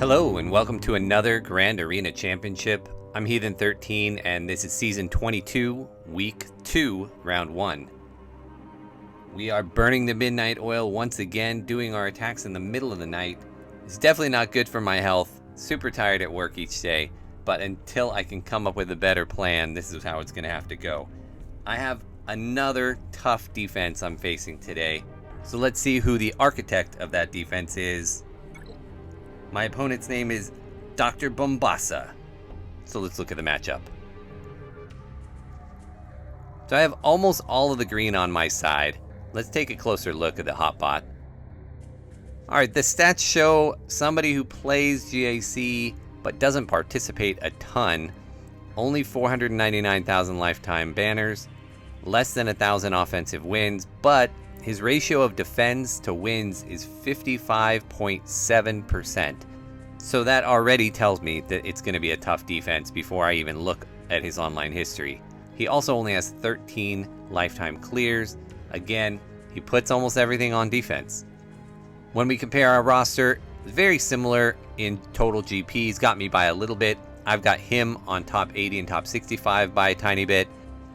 Hello and welcome to another Grand Arena Championship. I'm Heathen13 and this is Season 22, Week 2, Round 1. We are burning the midnight oil once again, doing our attacks in the middle of the night. It's definitely not good for my health, super tired at work each day, but until I can come up with a better plan, this is how it's going to have to go. I have another tough defense I'm facing today, so let's see who the architect of that defense is. My opponent's name is Dr. Bombassa. So let's look at the matchup. So I have almost all of the green on my side. Let's take a closer look at the hotbot. Alright, the stats show somebody who plays GAC but doesn't participate a ton. Only 499,000 lifetime banners, less than 1,000 offensive wins, but his ratio of defends to wins is 55.7%. So that already tells me that it's going to be a tough defense before I even look at his online history. He also only has 13 lifetime clears. Again, he puts almost everything on defense. When we compare our roster, very similar in total GP. He's got me by a little bit. I've got him on top 80 and top 65 by a tiny bit.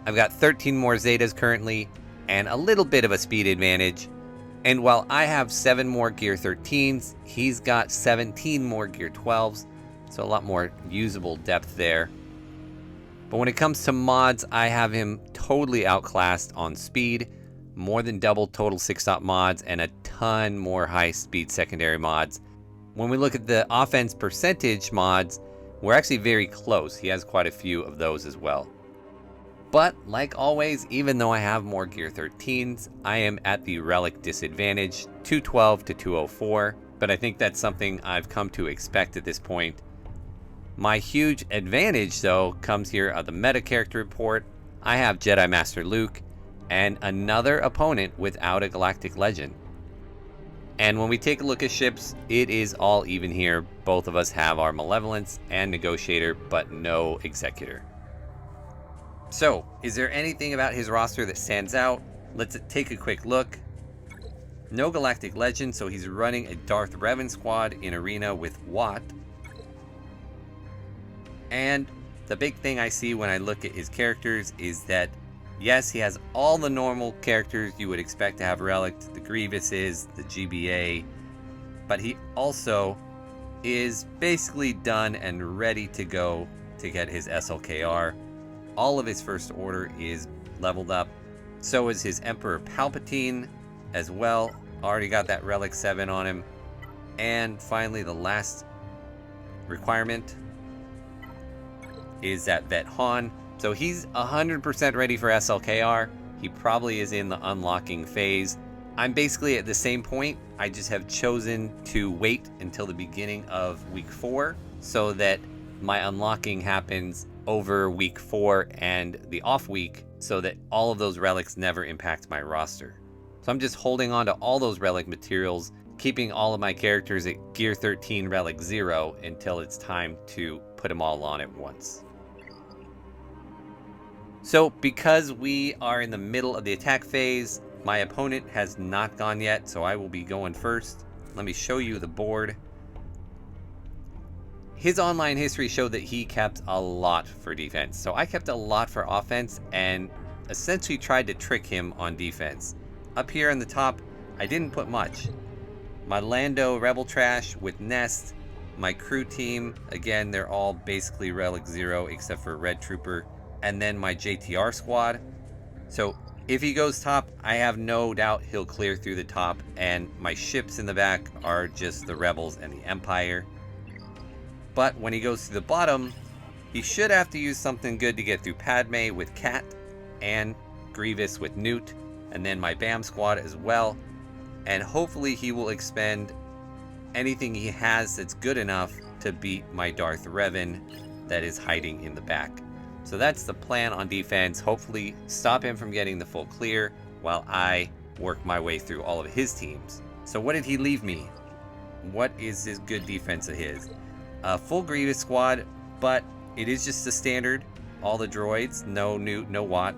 I've got 13 more Zetas currently, and a little bit of a speed advantage. And while I have 7 more Gear 13s, he's got 17 more Gear 12s, so a lot more usable depth there. But when it comes to mods, I have him totally outclassed on speed, more than double total 6-stop mods, and a ton more high-speed secondary mods. When we look at the offense percentage mods, we're actually very close. He has quite a few of those as well. But, like always, even though I have more Gear 13s, I am at the relic disadvantage, 212 to 204, but I think that's something I've come to expect at this point. My huge advantage, though, comes here at the meta character report. I have Jedi Master Luke, and another opponent without a Galactic Legend. And when we take a look at ships, it is all even here. Both of us have our Malevolence and Negotiator, but no Executor. So, is there anything about his roster that stands out? Let's take a quick look. No Galactic Legend, so he's running a Darth Revan squad in Arena with Watt. And the big thing I see when I look at his characters is that, yes, he has all the normal characters you would expect to have relicked, the Grievouses, the GBA, but he also is basically done and ready to go to get his SLKR. All of his first order is leveled up. So is his Emperor Palpatine as well. Already got that Relic 7 on him. And finally, the last requirement is that Vet Han. So he's 100% ready for SLKR. He probably is in the unlocking phase. I'm basically at the same point. I just have chosen to wait until the beginning of Week 4 so that my unlocking happens over Week 4 and the off week so that all of those relics never impact my roster. So I'm just holding on to all those relic materials, keeping all of my characters at Gear 13 Relic 0 until it's time to put them all on at once. So because we are in the middle of the attack phase, my opponent has not gone yet, so I will be going first. Let me show you the board. His online history showed that he kept a lot for defense. So I kept a lot for offense and essentially tried to trick him on defense. Up here on the top, I didn't put much. My Lando Rebel Trash with Nest, my crew team, again, they're all basically Relic 0 except for Red Trooper, and then my JTR squad. So if he goes top, I have no doubt he'll clear through the top, and my ships in the back are just the Rebels and the Empire. But when he goes to the bottom, he should have to use something good to get through Padme with Cat and Grievous with Newt, and then my BAM squad as well. And hopefully he will expend anything he has that's good enough to beat my Darth Revan that is hiding in the back. So that's the plan on defense. Hopefully stop him from getting the full clear while I work my way through all of his teams. So what did he leave me? What is his good defense of his? A full Grievous squad, but it is just the standard. All the droids, no Newt, no Watt.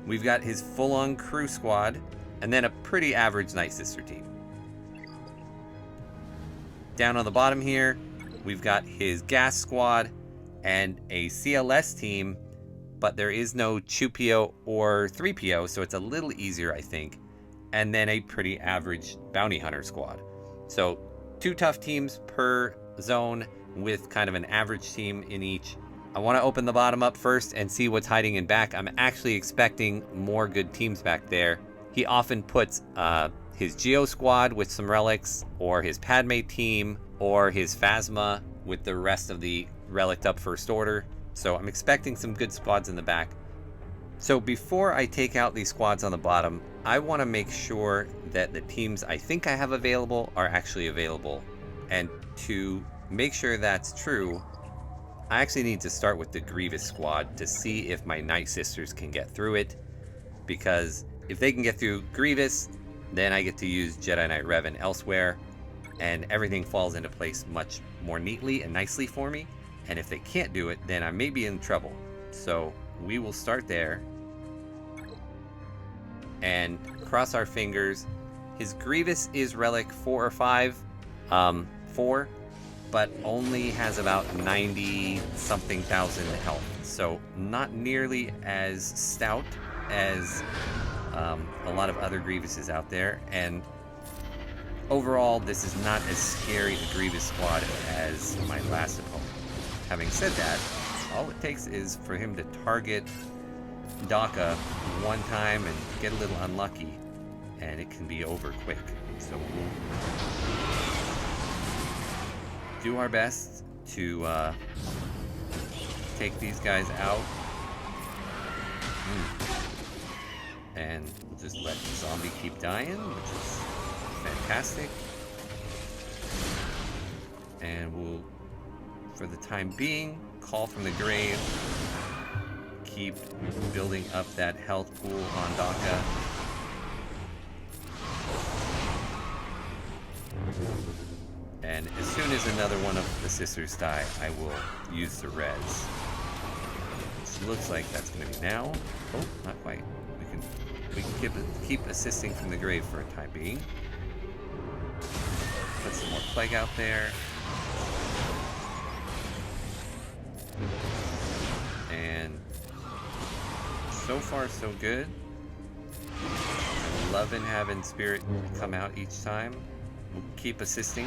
We've got his full-on crew squad, and then a pretty average Night Sister team. Down on the bottom here, we've got his gas squad and a CLS team, but there is no 2PO or 3PO, so it's a little easier, I think. And then a pretty average bounty hunter squad. So 2 tough teams per zone with kind of an average team in each. I want to open the bottom up first and see what's hiding in back. I'm actually expecting more good teams back there. He often puts his Geo squad with some relics, or his Padme team, or his Phasma with the rest of the relic up first order. So I'm expecting some good squads in the back. So before I take out these squads on the bottom, I want to make sure that the teams I think I have available are actually available. And to make sure that's true, I actually need to start with the Grievous squad to see if my Night Sisters can get through it. Because if they can get through Grievous, then I get to use Jedi Knight Revan elsewhere, and everything falls into place much more neatly and nicely for me. And if they can't do it, then I may be in trouble. So we will start there and cross our fingers. His Grievous is relic 4 or 5, 4, but only has about 90 something thousand health. So not nearly as stout as a lot of other Grievouses out there. And overall, this is not as scary a Grievous squad as my last opponent. Having said that, all it takes is for him to target Daka one time and get a little unlucky, and it can be over quick. So we'll do our best to take these guys out. And we'll just let the zombie keep dying, which is fantastic. And we'll, for the time being, call from the grave. Keep building up that health pool on Daka. And as soon as another one of the sisters die, I will use the res. Which looks like that's going to be now. Oh, not quite. We can keep assisting from the grave for a time being. Put some more plague out there. And so far so good. I'm loving having Spirit come out each time. We'll keep assisting.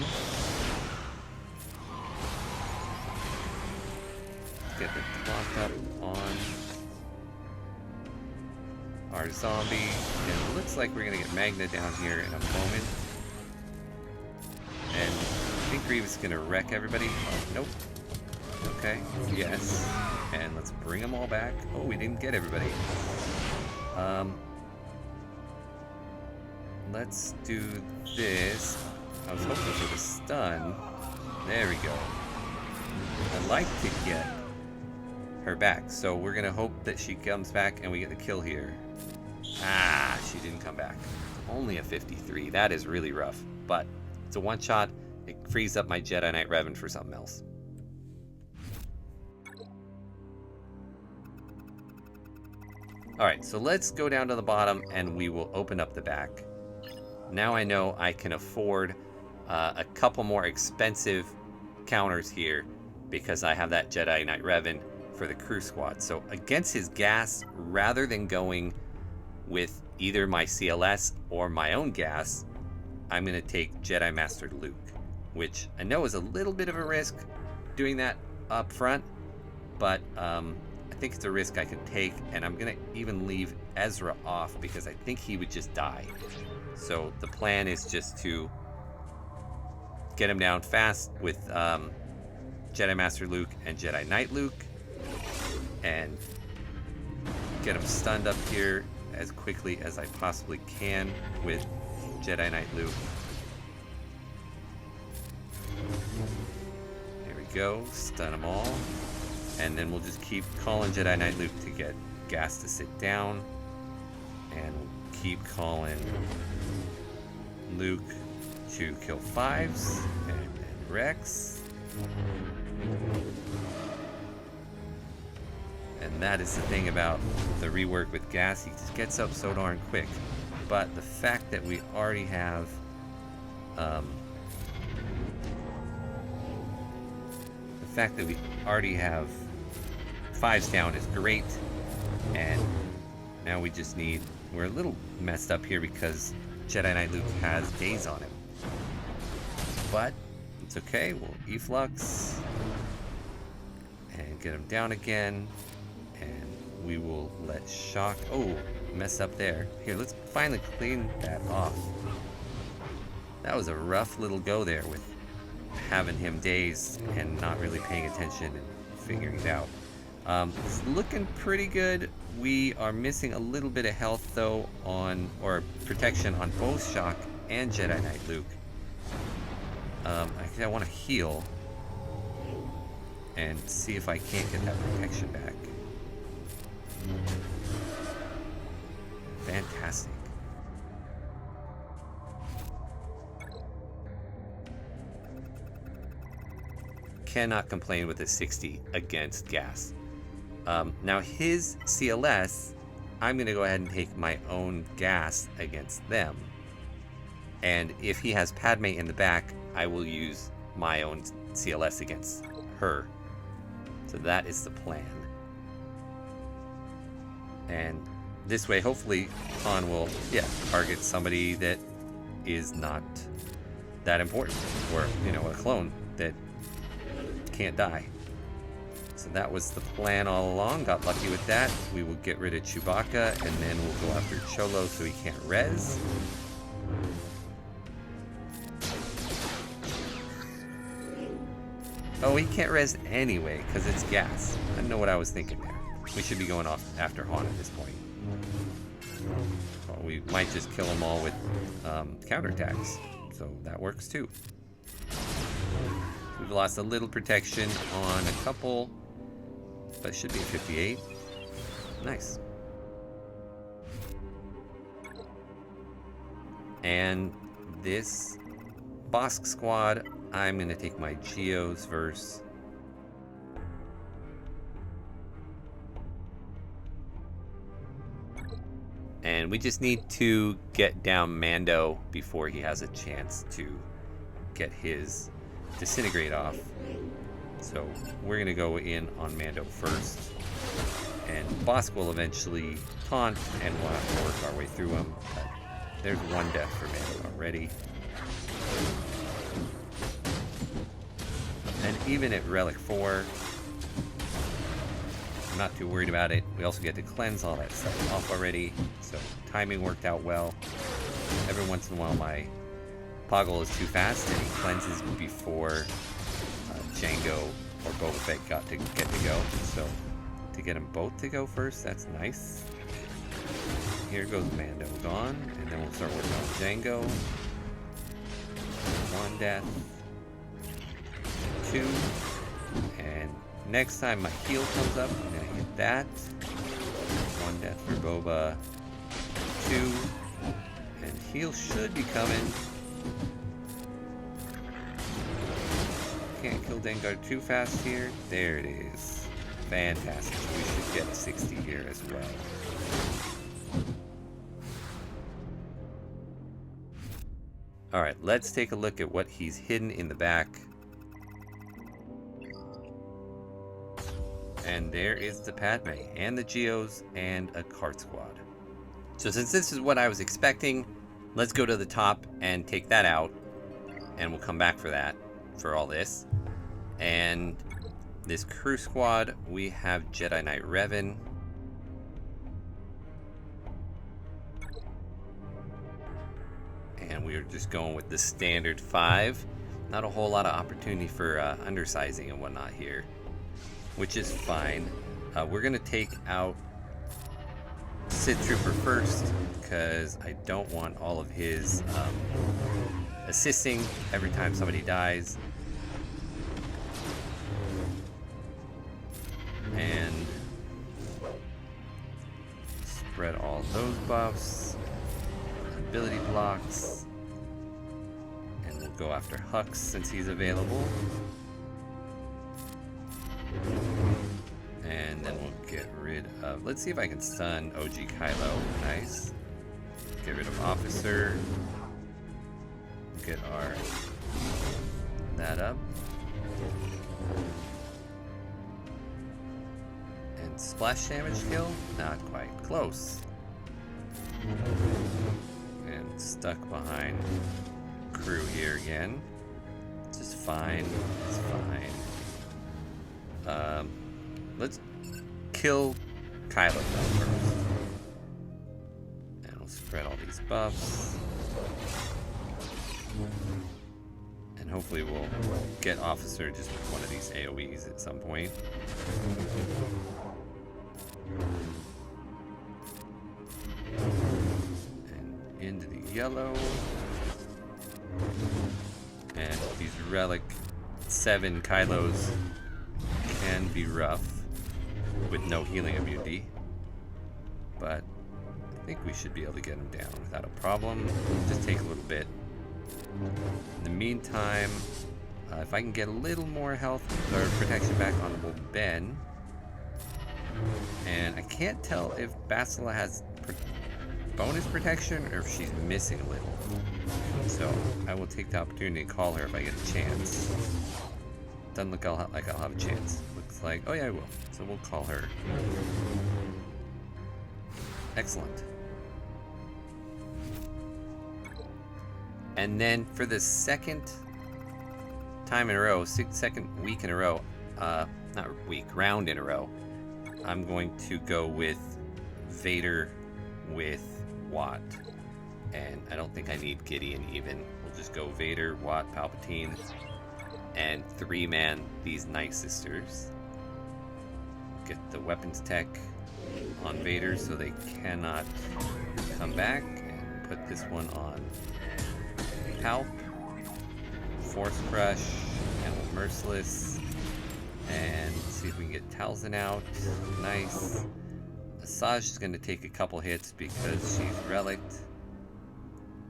Let's get the clock up on our zombie. And it looks like we're gonna get Magna down here in a moment. And I think Grievous is gonna wreck everybody. Oh, nope. Okay, yes. And let's bring them all back. Oh, we didn't get everybody. Let's do this. I was hoping for the stun. There we go. I'd like to get her back, so we're gonna hope that she comes back and we get the kill here. Ah, she didn't come back. Only a 53. That is really rough, but it's a one-shot. It frees up my Jedi Knight Revan for something else. Alright, so let's go down to the bottom and we will open up the back. Now I know I can afford a couple more expensive counters here because I have that Jedi Knight Revan for the crew squad. So against his gas, rather than going with either my CLS or my own gas, I'm going to take Jedi Master Luke, which I know is a little bit of a risk doing that up front, but I think it's a risk I can take, and I'm going to even leave Ezra off because I think he would just die. So the plan is just to get him down fast with Jedi Master Luke and Jedi Knight Luke, and get him stunned up here as quickly as I possibly can with Jedi Knight Luke. There we go, stun them all. And then we'll just keep calling Jedi Knight Luke to get Gas to sit down. And we'll keep calling Luke to kill 5s. And Rex. And that is the thing about the rework with Gas. He just gets up so darn quick. But the fact that we already have fact that we already have 5s down is great. And now we just need... We're a little messed up here because Jedi Knight Luke has days on him. But it's okay. We'll efflux and get him down again. And we will let shock... Oh, mess up there. Here, let's finally clean that off. That was a rough little go there with having him dazed and not really paying attention and figuring it out. It's looking pretty good. We are missing a little bit of health though on, or protection on both Shock and Jedi Knight Luke. I want to heal and see if I can't get that protection back. Fantastic. Cannot complain with a 60 against gas. Now his CLS, I'm going to go ahead and take my own gas against them. And if he has Padme in the back, I will use my own CLS against her. So that is the plan. And this way, hopefully, Han will, target somebody that is not that important. Or, you know, a clone that can't die. So that was the plan all along. Got lucky with that. We will get rid of Chewbacca, and then we'll go after Cholo so he can't res. Oh, he can't res anyway, because it's gas. I don't know what I was thinking there. We should be going off after Han at this point. Well, we might just kill them all with counterattacks. So that works too. We've lost a little protection on a couple, but it should be 58. Nice. And this Bosk squad, I'm going to take my Geos verse. And we just need to get down Mando before he has a chance to get his disintegrate off. So we're going to go in on Mando first. And Bosk will eventually taunt, and we'll have to work our way through him. But there's one death for Mando already. And even at Relic 4, I'm not too worried about it. We also get to cleanse all that stuff off already, so timing worked out well. Every once in a while my Poggle is too fast and he cleanses before Jango or Boba Fett get to go. So to get them both to go first, that's nice. Here goes Mando gone, and then we'll start working on Jango. One death. Two. And next time my heal comes up, I'm gonna hit that. One death for Boba. Two. And heal should be coming. Can't kill Dengar too fast here. There it is. Fantastic. We should get a 60 here as well. Alright, let's take a look at what he's hidden in the back. And there is the Padme, and the Geos, and a cart squad. So since this is what I was expecting, let's go to the top and take that out. And we'll come back for that, for all this. And this crew squad, we have Jedi Knight Revan. And we are just going with the standard 5. Not a whole lot of opportunity for undersizing and whatnot here, which is fine. We're going to take out Sith Trooper first, because I don't want all of his assisting every time somebody dies. And spread all those buffs, ability blocks, and we'll go after Hux since he's available. And then we'll get rid of, let's see if I can stun OG Kylo. Nice. Get rid of Officer. Get our that up. Splash damage kill? Not quite. Close. And stuck behind crew here again. Just fine. It's fine. Let's kill Kylo though first. And we'll spread all these buffs. And hopefully we'll get Officer just with one of these AoEs at some point. And into the yellow. And these Relic 7 Kylos can be rough with no healing immunity. But I think we should be able to get them down without a problem. Just take a little bit. In the meantime, if I can get a little more health or protection back on Ben. And I can't tell if Bastila has bonus protection or if she's missing a little. So I will take the opportunity to call her if I get a chance. Doesn't look like I'll have a chance. Looks like, oh yeah, I will. So we'll call her. Excellent. And then for the second time in a row, second week in a row, not week, round in a row, I'm going to go with Vader with Watt. And I don't think I need Gideon even. We'll just go Vader, Watt, Palpatine, and 3-man these Night Sisters. Get the weapons tech on Vader so they cannot come back. And put this one on Palp, Force Crush, and Merciless, and see if we can get Talzin out. Nice. Asajj is going to take a couple hits because she's relicked.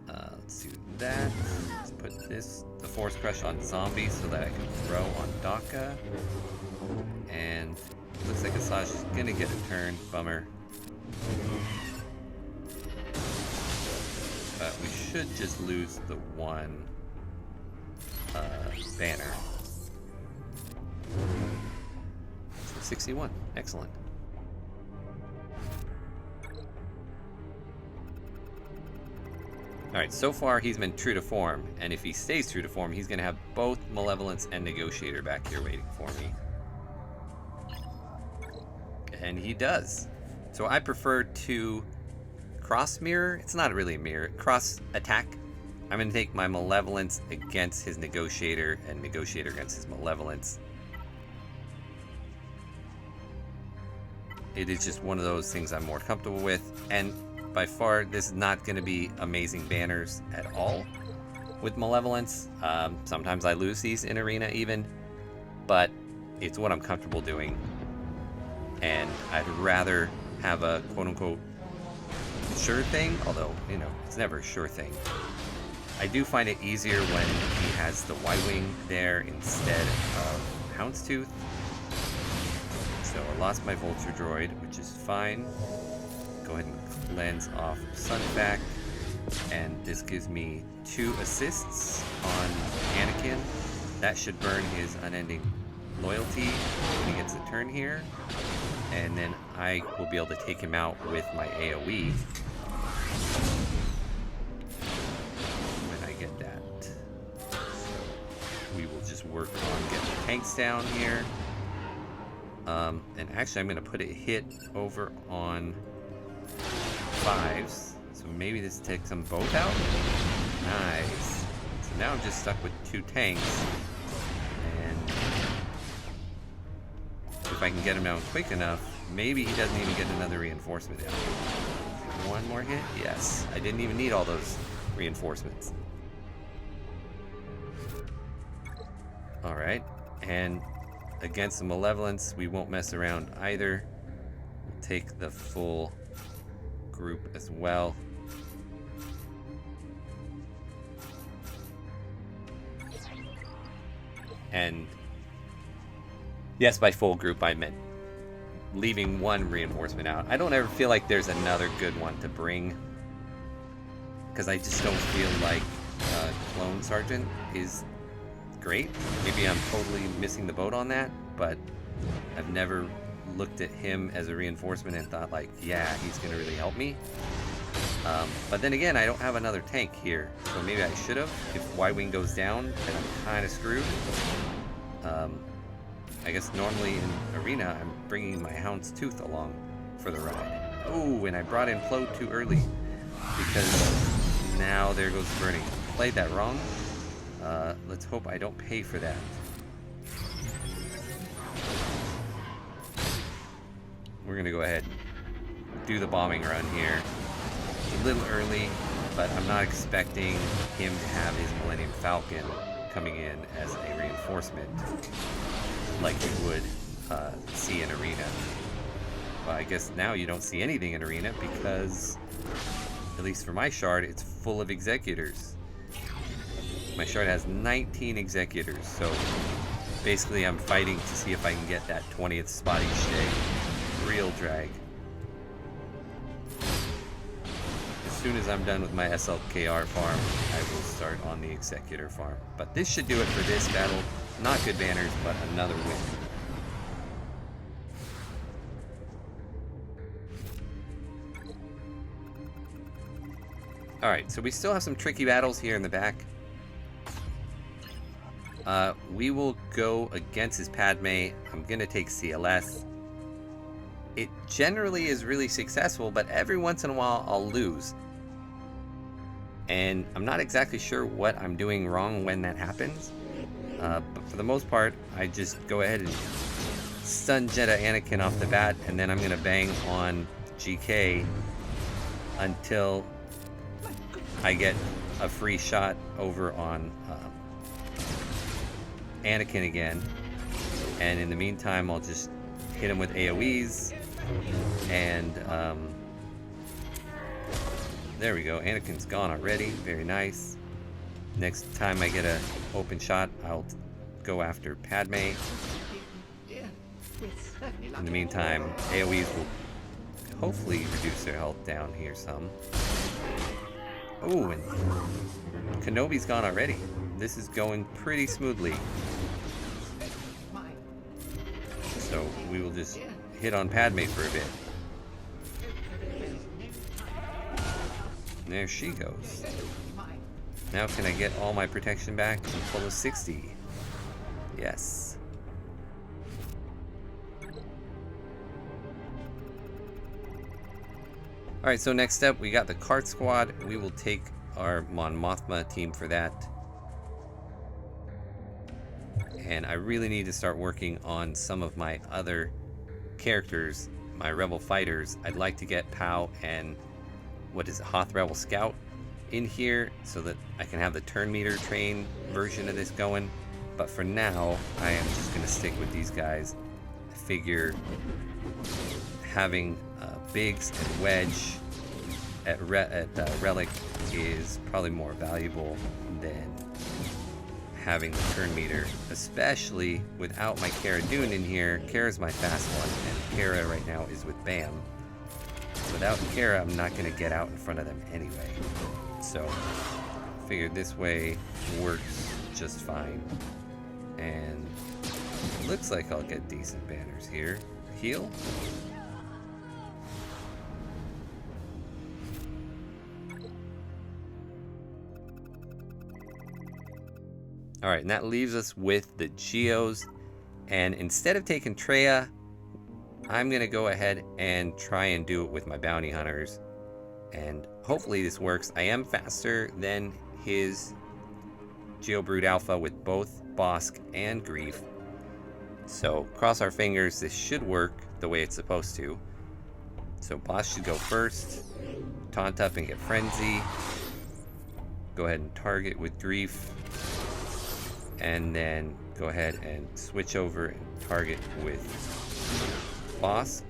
Let's do that. Let's put the Force Crush on Zombie so that I can throw on Daka. And looks like Asajj is going to get a turn. Bummer. But we should just lose the one banner. So 61. Excellent. Alright, so far he's been true to form, and if he stays true to form, he's going to have both Malevolence and Negotiator back here waiting for me. And he does. So I prefer to cross mirror. It's not really a mirror. Cross attack. I'm going to take my Malevolence against his Negotiator and Negotiator against his Malevolence. It is just one of those things I'm more comfortable with. And by far, this is not going to be amazing banners at all with Malevolence. Sometimes I lose these in Arena even. But it's what I'm comfortable doing. And I'd rather have a quote-unquote sure thing, although, you know, it's never a sure thing. I do find it easier when he has the Y-Wing there instead of Houndstooth. So I lost my Vulture Droid, which is fine. Go ahead and cleanse off Sunfac, and this gives me 2 assists on Anakin. That should burn his Unending Loyalty when he gets a turn here. And then I will be able to take him out with my AoE when I get that. So we will just work on getting the tanks down here. And actually I'm going to put a hit over on 5s. So maybe this takes them both out. Nice. So now I'm just stuck with 2 tanks. And if I can get him down quick enough, maybe he doesn't even get another reinforcement down. One more hit? Yes. I didn't even need all those reinforcements. Alright. And against the Malevolence, we won't mess around either. We'll take the full group as well. And yes, by full group I meant leaving one reinforcement out. I don't ever feel like there's another good one to bring, because I just don't feel like Clone Sergeant is great. Maybe I'm totally missing the boat on that, but I've never looked at him as a reinforcement and thought like, yeah, he's gonna really help me. But then again, I don't have another tank here, so maybe I should have. If Y-Wing goes down, then I'm kind of screwed. I guess normally in Arena, I'm bringing my Hound's Tooth along for the ride. Oh, and I brought in Plo too early, because now there goes the burning. Played that wrong. Let's hope I don't pay for that. We're gonna go ahead and do the bombing run here. It's a little early, but I'm not expecting him to have his Millennium Falcon coming in as a reinforcement like you would see in Arena. Well, I guess now you don't see anything in Arena because, at least for my shard, it's full of Executors. My shard has 19 Executors, so basically I'm fighting to see if I can get that 20th spot each day. Real drag. As soon as I'm done with my SLKR farm, I will start on the Executor farm. But this should do it for this battle. Not good banners, but another win. Alright, so we still have some tricky battles here in the back. We will go against his Padme. I'm going to take CLS. It generally is really successful, but every once in a while I'll lose. And I'm not exactly sure what I'm doing wrong when that happens. But for the most part, I just go ahead and stun Jedi Anakin off the bat, and then I'm going to bang on GK until I get a free shot over on Anakin again. And in the meantime, I'll just hit him with AoEs. And there we go. Anakin's gone already. Very nice. Next time I get an open shot, I'll go after Padme. In the meantime, AoEs will hopefully reduce their health down here some. Oh, and Kenobi's gone already. This is going pretty smoothly. So we will just hit on Padme for a bit. There she goes. Now can I get all my protection back and full of 60? Yes. Alright, so next up we got the Cart Squad. We will take our Mon Mothma team for that. And I really need to start working on some of my other characters, my Rebel fighters. I'd like to get Pow and Hoth Rebel Scout in here so that I can have the turn meter train version of this going. But for now, I am just going to stick with these guys. I figure having Biggs and Wedge at Relic is probably more valuable than having the turn meter, especially without my Cara Dune in here. Kara's my fast one, and Cara right now is with Bam. Without Cara, I'm not going to get out in front of them anyway. So, I figured this way works just fine. And looks like I'll get decent banners here. Heal? Alright, and that leaves us with the Geos. And instead of taking Traya, I'm going to go ahead and try and do it with my bounty hunters. And hopefully this works. I am faster than his Geobrood Alpha with both Bosk and Grief. So cross our fingers, this should work the way it's supposed to. So Bosk should go first. Taunt up and get Frenzy. Go ahead and target with Grief. And then go ahead and switch over and target with Bosk.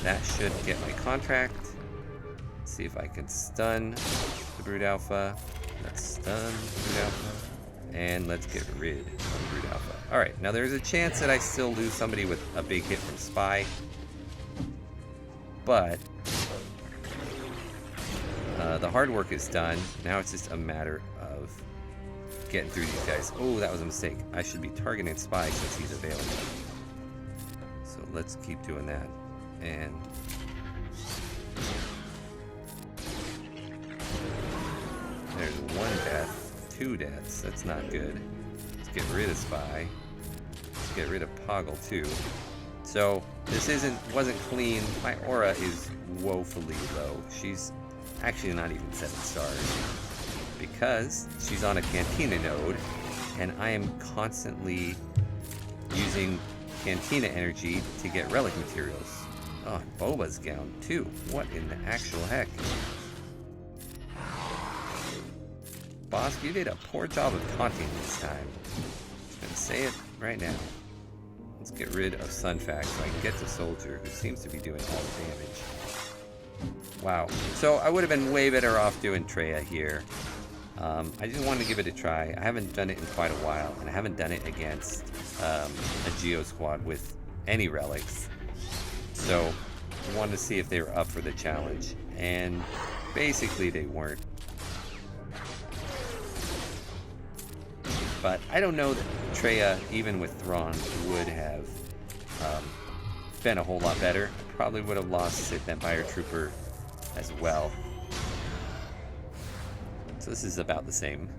That should get my contract. Let's see if I can stun the Brood Alpha. Let's stun Brood Alpha. And let's get rid of Brood Alpha. Alright, now there's a chance that I still lose somebody with a big hit from Spy. But the hard work is done. Now it's just a matter of getting through these guys. Oh, that was a mistake. I should be targeting Spy since he's available. So let's keep doing that. And there's 1 death, 2 deaths. That's not good. Let's get rid of Spy. Let's get rid of Poggle too. So this wasn't clean. My aura is woefully low. She's actually not even 7 stars because she's on a Cantina node, and I am constantly using Cantina energy to get relic materials. Oh, and Boba's down too. What in the actual heck? Boss, you did a poor job of taunting this time. I'm gonna say it right now. Let's get rid of Sunfax so I can get the soldier, who seems to be doing all the damage. Wow. So I would have been way better off doing Treya here. I just wanted to give it a try. I haven't done it in quite a while, and I haven't done it against a Geo squad with any relics. So I wanted to see if they were up for the challenge, and basically they weren't. But I don't know that Treya, even with Thrawn, would have been a whole lot better. Probably would have lost Sith Empire Trooper as well. So this is about the same.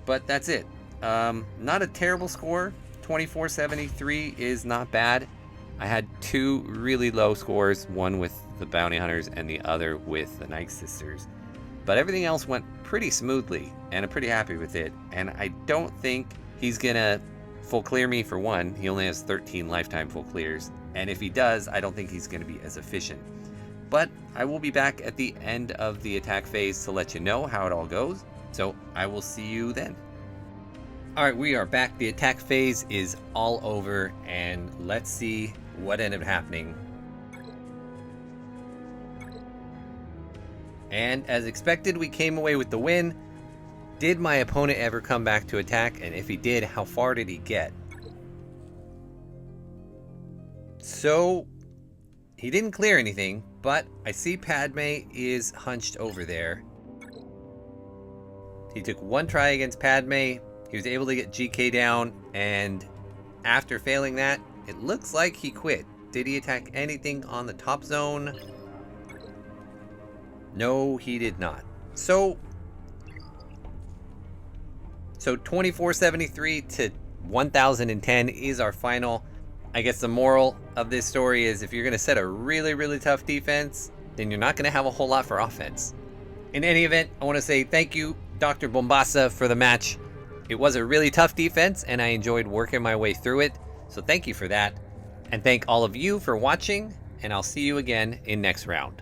But that's it. Not a terrible score. 2473 is not bad. I had 2 really low scores, one with the Bounty Hunters and the other with the Night Sisters. But everything else went pretty smoothly, and I'm pretty happy with it. And I don't think he's gonna full clear me for one. He only has 13 lifetime full clears. And if he does, I don't think he's gonna be as efficient. But I will be back at the end of the attack phase to let you know how it all goes. So I will see you then. Alright, we are back. The attack phase is all over, and let's see what ended up happening. And as expected, we came away with the win. Did my opponent ever come back to attack? And if he did, how far did he get? So, he didn't clear anything, but I see Padme is hunched over there. He took 1 try against Padme. He was able to get GK down, and after failing that, it looks like he quit. Did he attack anything on the top zone? No, he did not. So 2473 to 1010 is our final. I guess the moral of this story is if you're going to set a really, really tough defense, then you're not going to have a whole lot for offense. In any event, I want to say thank you, Dr. Bombassa, for the match. It was a really tough defense, and I enjoyed working my way through it. So thank you for that. And thank all of you for watching, and I'll see you again in next round.